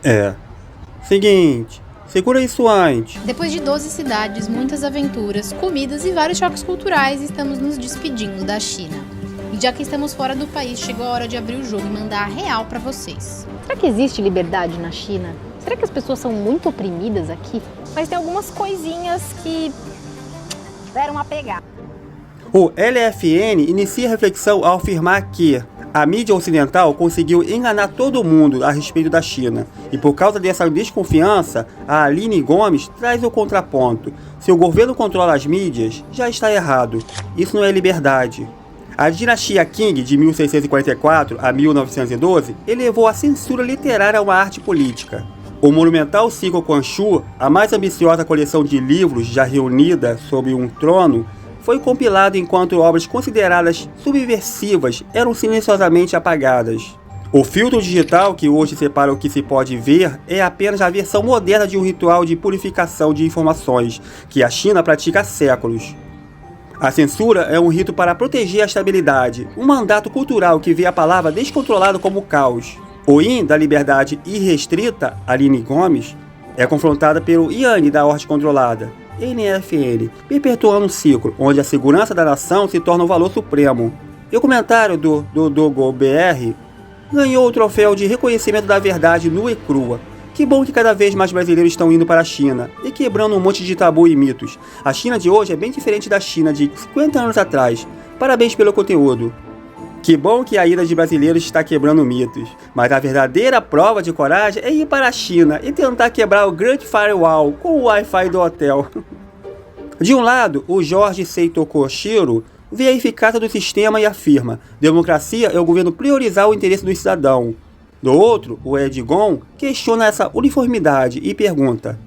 É. Seguinte, segura isso antes. Depois de 12 cidades, muitas aventuras, comidas e vários choques culturais, estamos nos despedindo da China. E já que estamos fora do país, chegou a hora de abrir o jogo e mandar a real pra vocês. Será que existe liberdade na China? Será que as pessoas são muito oprimidas aqui? Mas tem algumas coisinhas que deram a pegar. O LFN inicia a reflexão ao afirmar que a mídia ocidental conseguiu enganar todo mundo a respeito da China. E por causa dessa desconfiança, a Aline Gomes traz o contraponto. Se o governo controla as mídias, já está errado. Isso não é liberdade. A dinastia Qing, de 1644 a 1912, elevou a censura literária a uma arte política. O monumental ciclo Quan Chu, a mais ambiciosa coleção de livros já reunida sob um trono, foi compilado enquanto obras consideradas subversivas eram silenciosamente apagadas. O filtro digital que hoje separa o que se pode ver é apenas a versão moderna de um ritual de purificação de informações que a China pratica há séculos. A censura é um rito para proteger a estabilidade, um mandato cultural que vê a palavra descontrolada como caos. O Yin da liberdade irrestrita, Aline Gomes, é confrontada pelo Yang da ordem controlada, NFN, perpetuando um ciclo onde a segurança da nação se torna um valor supremo. E o comentário do Dogo BR ganhou o troféu de reconhecimento da verdade nua e crua. Que bom que cada vez mais brasileiros estão indo para a China e quebrando um monte de tabu e mitos. A China de hoje é bem diferente da China de 50 anos atrás. Parabéns pelo conteúdo. Que bom que a ida de brasileiros está quebrando mitos, mas a verdadeira prova de coragem é ir para a China e tentar quebrar o Great Firewall com o Wi-Fi do hotel. De um lado, o Jorge Seito Koshiro vê a eficácia do sistema e afirma: democracia é o governo priorizar o interesse do cidadão. Do outro, o Edgon questiona essa uniformidade e pergunta: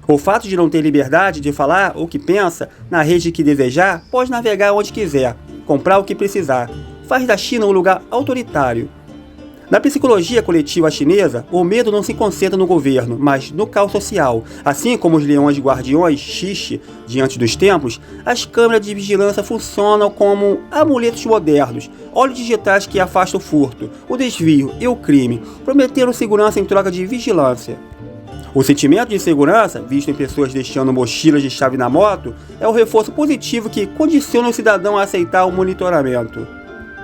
o fato de não ter liberdade de falar o que pensa na rede que desejar, pode navegar onde quiser, comprar o que precisar, faz da China um lugar autoritário. Na psicologia coletiva chinesa, o medo não se concentra no governo, mas no caos social. Assim como os leões guardiões Xixi diante dos templos, as câmeras de vigilância funcionam como amuletos modernos, olhos digitais que afastam o furto, o desvio e o crime, prometendo segurança em troca de vigilância. O sentimento de segurança, visto em pessoas deixando mochilas de chave na moto, é o reforço positivo que condiciona o cidadão a aceitar o monitoramento.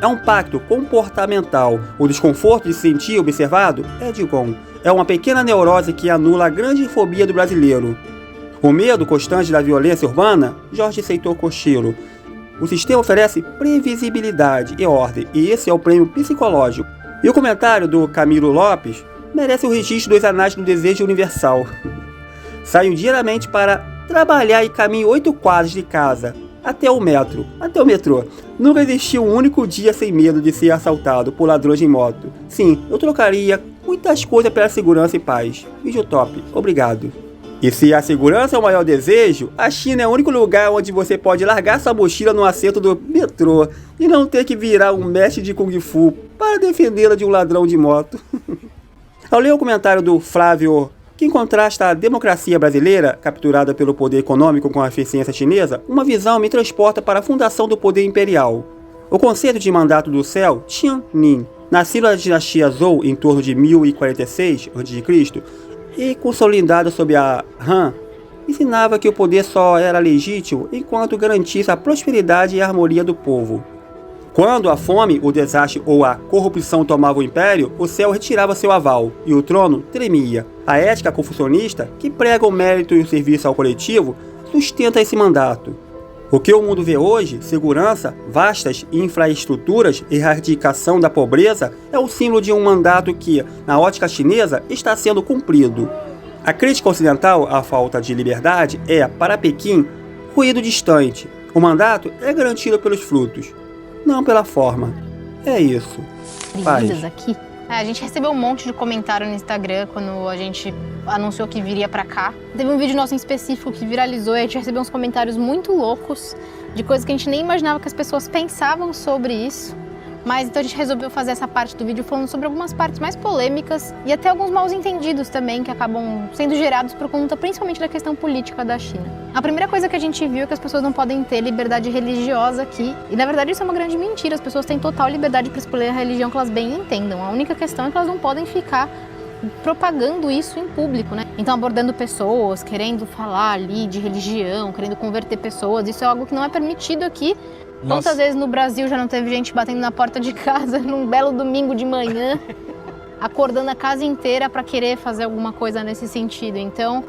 É um pacto comportamental. O desconforto de se sentir observado é Edgon. É uma pequena neurose que anula a grande fobia do brasileiro. O medo constante da violência urbana, Jorge Seito Koshiro. O sistema oferece previsibilidade e ordem, e esse é o prêmio psicológico. E o comentário do Camilo Lopes merece o registro dos anais do desejo universal. Saio diariamente para trabalhar e caminho 8 quadras de casa até o metrô. Nunca existiu um único dia sem medo de ser assaltado por ladrões de moto. Sim, eu trocaria muitas coisas pela segurança e paz. Vídeo top, obrigado. E se a segurança é o maior desejo, a China é o único lugar onde você pode largar sua mochila no assento do metrô e não ter que virar um mestre de Kung Fu para defendê-la de um ladrão de moto. Ao ler o comentário do Flávio, que contrasta a democracia brasileira, capturada pelo poder econômico com a eficiência chinesa, uma visão me transporta para a fundação do poder imperial. O conceito de mandato do céu, Tiannin, nascido na dinastia Zhou em torno de 1046 a.C. e consolidado sob a Han, ensinava que o poder só era legítimo enquanto garantisse a prosperidade e a harmonia do povo. Quando a fome, o desastre ou a corrupção tomavam o império, o céu retirava seu aval e o trono tremia. A ética confucionista, que prega o mérito e o serviço ao coletivo, sustenta esse mandato. O que o mundo vê hoje, segurança, vastas infraestruturas e erradicação da pobreza, é o símbolo de um mandato que, na ótica chinesa, está sendo cumprido. A crítica ocidental à falta de liberdade é, para Pequim, ruído distante. O mandato é garantido pelos frutos, não pela forma. É isso. Paz. Aqui. A gente recebeu um monte de comentário no Instagram quando a gente anunciou que viria pra cá. Teve um vídeo nosso em específico que viralizou e a gente recebeu uns comentários muito loucos de coisas que a gente nem imaginava que as pessoas pensavam sobre isso. Mas então a gente resolveu fazer essa parte do vídeo falando sobre algumas partes mais polêmicas e até alguns mal entendidos também que acabam sendo gerados por conta principalmente da questão política da China. A primeira coisa que a gente viu é que as pessoas não podem ter liberdade religiosa aqui e na verdade isso é uma grande mentira, as pessoas têm total liberdade para escolher a religião que elas bem entendam. A única questão é que elas não podem ficar propagando isso em público, né? Então abordando pessoas, querendo falar ali de religião, querendo converter pessoas, isso é algo que não é permitido aqui. Quantas vezes no Brasil já não teve gente batendo na porta de casa num belo domingo de manhã, acordando a casa inteira para querer fazer alguma coisa nesse sentido? Então,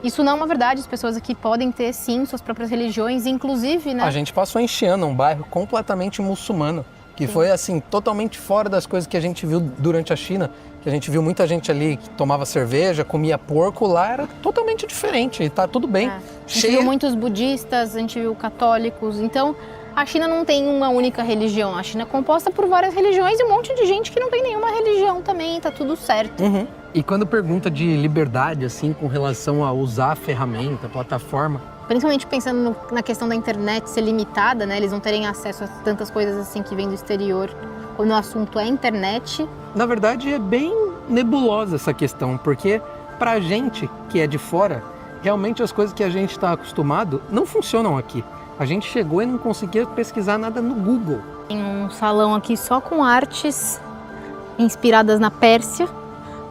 isso não é uma verdade, as pessoas aqui podem ter sim suas próprias religiões, inclusive, né? A gente passou em Xi'an, um bairro completamente muçulmano, que foi assim, totalmente fora das coisas que a gente viu durante a China, que a gente viu muita gente ali que tomava cerveja, comia porco, lá era totalmente diferente, e tá tudo bem. A gente viu muitos budistas, a gente viu católicos, então a China não tem uma única religião, a China é composta por várias religiões e um monte de gente que não tem nenhuma religião também, tá tudo certo. Uhum. E quando pergunta de liberdade, assim, com relação a usar a ferramenta, a plataforma, principalmente pensando na questão da internet ser limitada, né? Eles não terem acesso a tantas coisas assim que vêm do exterior, quando o assunto é internet. Na verdade, é bem nebulosa essa questão, porque pra gente que é de fora, realmente as coisas que a gente está acostumado não funcionam aqui. A gente chegou e não conseguia pesquisar nada no Google. Tem um salão aqui só com artes inspiradas na Pérsia,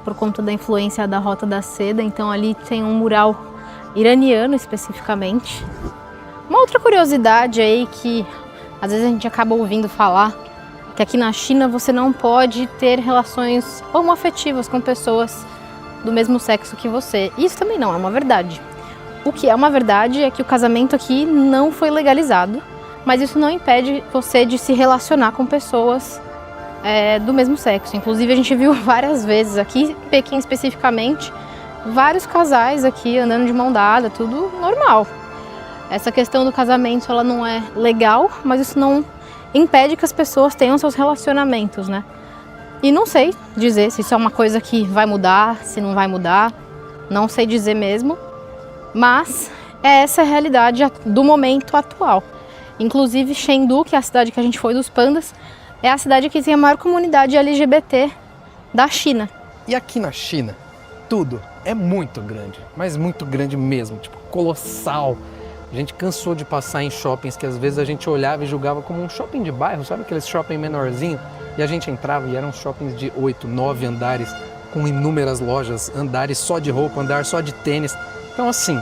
por conta da influência da Rota da Seda. Então ali tem um mural iraniano especificamente. Uma outra curiosidade aí que às vezes a gente acaba ouvindo falar, que aqui na China você não pode ter relações homoafetivas com pessoas do mesmo sexo que você. Isso também não é uma verdade. O que é uma verdade é que o casamento aqui não foi legalizado, mas isso não impede você de se relacionar com pessoas do mesmo sexo. Inclusive a gente viu várias vezes aqui, em Pequim especificamente, vários casais aqui andando de mão dada, tudo normal. Essa questão do casamento ela não é legal, mas isso não impede que as pessoas tenham seus relacionamentos, né? E não sei dizer se isso é uma coisa que vai mudar, se não vai mudar, não sei dizer mesmo. Mas essa é a realidade do momento atual. Inclusive Chengdu, que é a cidade que a gente foi dos pandas, é a cidade que tem a maior comunidade LGBT da China. E aqui na China, tudo é muito grande, mas muito grande mesmo, tipo colossal. A gente cansou de passar em shoppings que às vezes a gente olhava e julgava como um shopping de bairro, sabe aqueles shopping menorzinho? E a gente entrava e eram shoppings de 8, 9 andares, com inúmeras lojas, andares só de roupa, andar só de tênis. Então assim,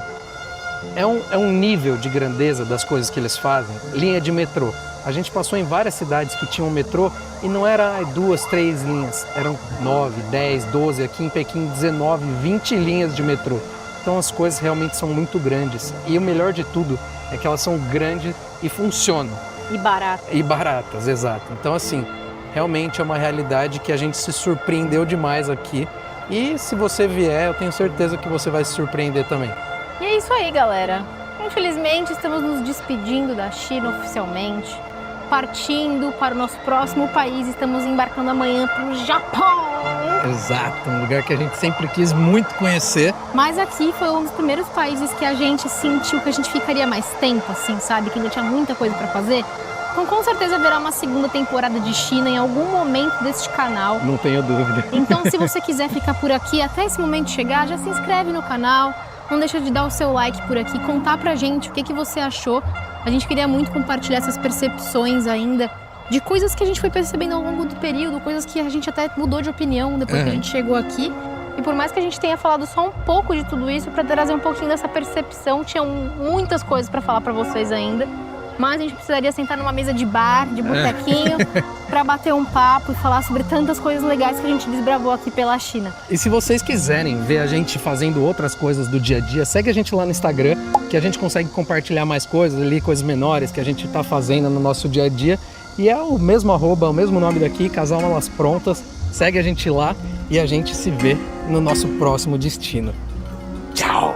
é um nível de grandeza das coisas que eles fazem. Linha de metrô. A gente passou em várias cidades que tinham metrô e não era 2, 3 linhas. Eram 9, 10, 12, aqui em Pequim 19, 20 linhas de metrô. Então as coisas realmente são muito grandes. E o melhor de tudo é que elas são grandes e funcionam. E baratas. E baratas, exato. Então assim, realmente é uma realidade que a gente se surpreendeu demais aqui. E se você vier, eu tenho certeza que você vai se surpreender também. E é isso aí, galera. Infelizmente, estamos nos despedindo da China oficialmente. Partindo para o nosso próximo país. Estamos embarcando amanhã para o Japão. Exato, um lugar que a gente sempre quis muito conhecer. Mas aqui foi um dos primeiros países que a gente sentiu que a gente ficaria mais tempo, assim, sabe? Que ainda tinha muita coisa para fazer. Então com certeza haverá uma segunda temporada de China em algum momento deste canal. Não tenho dúvida. Então se você quiser ficar por aqui até esse momento chegar, já se inscreve no canal. Não deixa de dar o seu like por aqui, contar pra gente o que você achou. A gente queria muito compartilhar essas percepções ainda de coisas que a gente foi percebendo ao longo do período, coisas que a gente até mudou de opinião depois que a gente chegou aqui. E por mais que a gente tenha falado só um pouco de tudo isso, para trazer um pouquinho dessa percepção, tinha muitas coisas para falar para vocês ainda. Mas a gente precisaria sentar numa mesa de bar, de botequinho, para bater um papo e falar sobre tantas coisas legais que a gente desbravou aqui pela China. E se vocês quiserem ver a gente fazendo outras coisas do dia a dia, segue a gente lá no Instagram, que a gente consegue compartilhar mais coisas ali, coisas menores que a gente está fazendo no nosso dia a dia. E é o mesmo arroba, o mesmo nome daqui, Casal Malas Prontas. Segue a gente lá e a gente se vê no nosso próximo destino. Tchau!